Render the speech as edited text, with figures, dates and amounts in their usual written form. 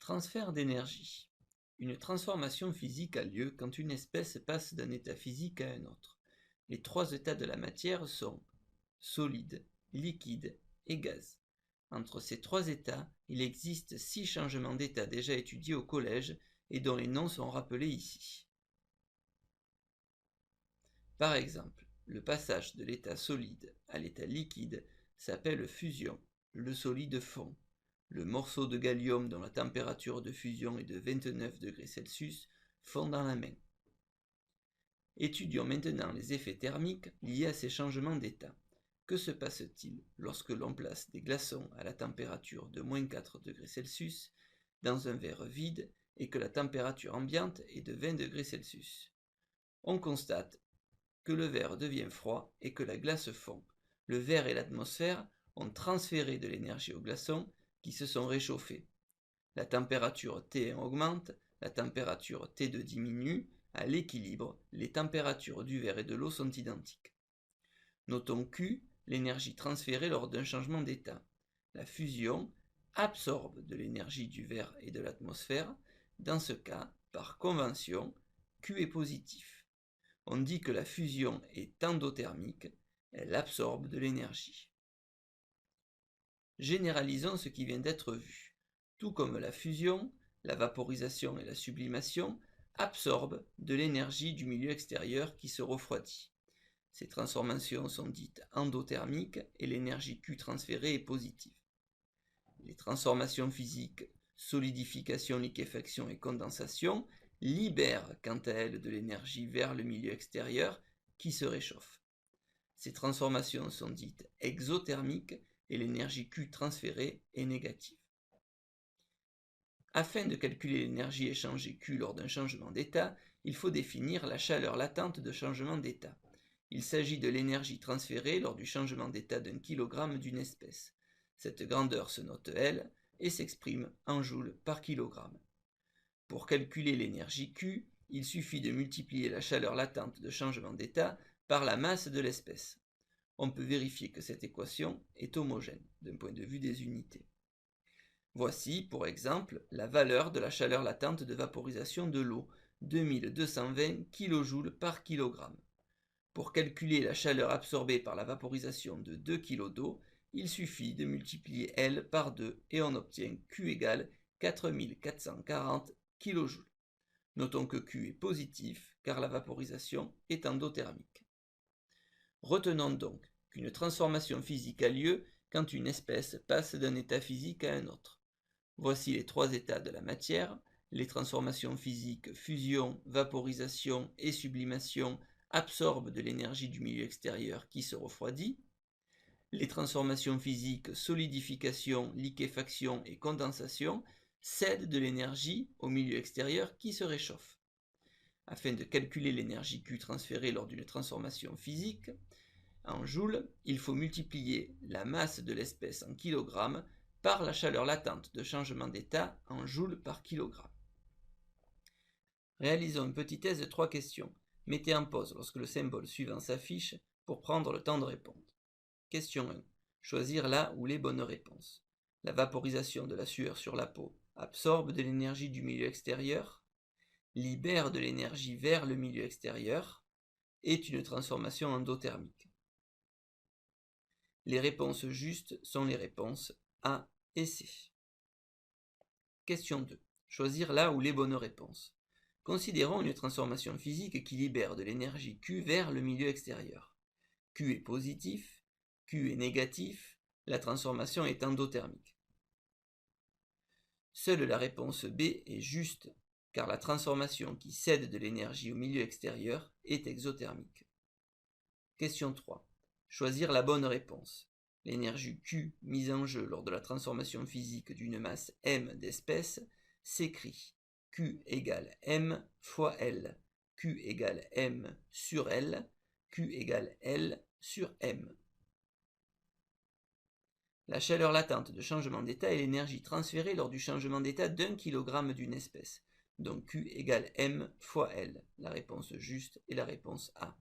Transfert d'énergie. Une transformation physique a lieu quand une espèce passe d'un état physique à un autre. Les trois états de la matière sont solide, liquide et gaz. Entre ces trois états, il existe 6 changements d'état déjà étudiés au collège et dont les noms sont rappelés ici. Par exemple, le passage de l'état solide à l'état liquide s'appelle fusion, le solide fond. Le morceau de gallium dont la température de fusion est de 29 degrés Celsius fond dans la main. Étudions maintenant les effets thermiques liés à ces changements d'état. Que se passe-t-il lorsque l'on place des glaçons à la température de moins 4 degrés Celsius dans un verre vide et que la température ambiante est de 20 degrés Celsius? On constate que le verre devient froid et que la glace fond. Le verre et l'atmosphère ont transféré de l'énergie aux glaçons qui se sont réchauffés. La température T1 augmente, la température T2 diminue. À l'équilibre, les températures du verre et de l'eau sont identiques. Notons Q, l'énergie transférée lors d'un changement d'état. La fusion absorbe de l'énergie du verre et de l'atmosphère. Dans ce cas, par convention, Q est positif. On dit que la fusion est endothermique, elle absorbe de l'énergie. Généralisons ce qui vient d'être vu. Tout comme la fusion, la vaporisation et la sublimation absorbent de l'énergie du milieu extérieur qui se refroidit. Ces transformations sont dites endothermiques et l'énergie Q transférée est positive. Les transformations physiques, solidification, liquéfaction et condensation, libèrent quant à elles de l'énergie vers le milieu extérieur qui se réchauffe. Ces transformations sont dites exothermiques et l'énergie Q transférée est négative. Afin de calculer l'énergie échangée Q lors d'un changement d'état, il faut définir la chaleur latente de changement d'état. Il s'agit de l'énergie transférée lors du changement d'état d'un kilogramme d'une espèce. Cette grandeur se note L et s'exprime en joules par kilogramme. Pour calculer l'énergie Q, il suffit de multiplier la chaleur latente de changement d'état par la masse de l'espèce. On peut vérifier que cette équation est homogène d'un point de vue des unités. Voici, pour exemple, la valeur de la chaleur latente de vaporisation de l'eau, 2220 kJ par kilogramme. Pour calculer la chaleur absorbée par la vaporisation de 2 kg d'eau, il suffit de multiplier L par 2 et on obtient Q égale 4440 kJ. Notons que Q est positif car la vaporisation est endothermique. Retenons donc qu'une transformation physique a lieu quand une espèce passe d'un état physique à un autre. Voici les trois états de la matière. Les transformations physiques fusion, vaporisation et sublimation absorbent de l'énergie du milieu extérieur qui se refroidit. Les transformations physiques solidification, liquéfaction et condensation cèdent de l'énergie au milieu extérieur qui se réchauffe. Afin de calculer l'énergie Q transférée lors d'une transformation physique, en joules, il faut multiplier la masse de l'espèce en kilogrammes par la chaleur latente de changement d'état en joules par kilogramme. Réalisons une petite thèse de 3 questions. Mettez en pause lorsque le symbole suivant s'affiche pour prendre le temps de répondre. Question 1. Choisir la ou les bonnes réponses. La vaporisation de la sueur sur la peau absorbe de l'énergie du milieu extérieur, libère de l'énergie vers le milieu extérieur, est une transformation endothermique. Les réponses justes sont les réponses A et C. Question 2. Choisir la ou les bonnes réponses. Considérons une transformation physique qui libère de l'énergie Q vers le milieu extérieur. Q est positif, Q est négatif, la transformation est endothermique. Seule la réponse B est juste, car la transformation qui cède de l'énergie au milieu extérieur est exothermique. Question 3. Choisir la bonne réponse. L'énergie Q mise en jeu lors de la transformation physique d'une masse M d'espèces s'écrit Q égale M fois L, Q égale M sur L, Q égale L sur M. La chaleur latente de changement d'état est l'énergie transférée lors du changement d'état d'un kilogramme d'une espèce. Donc Q égale M fois L. La réponse juste est la réponse A.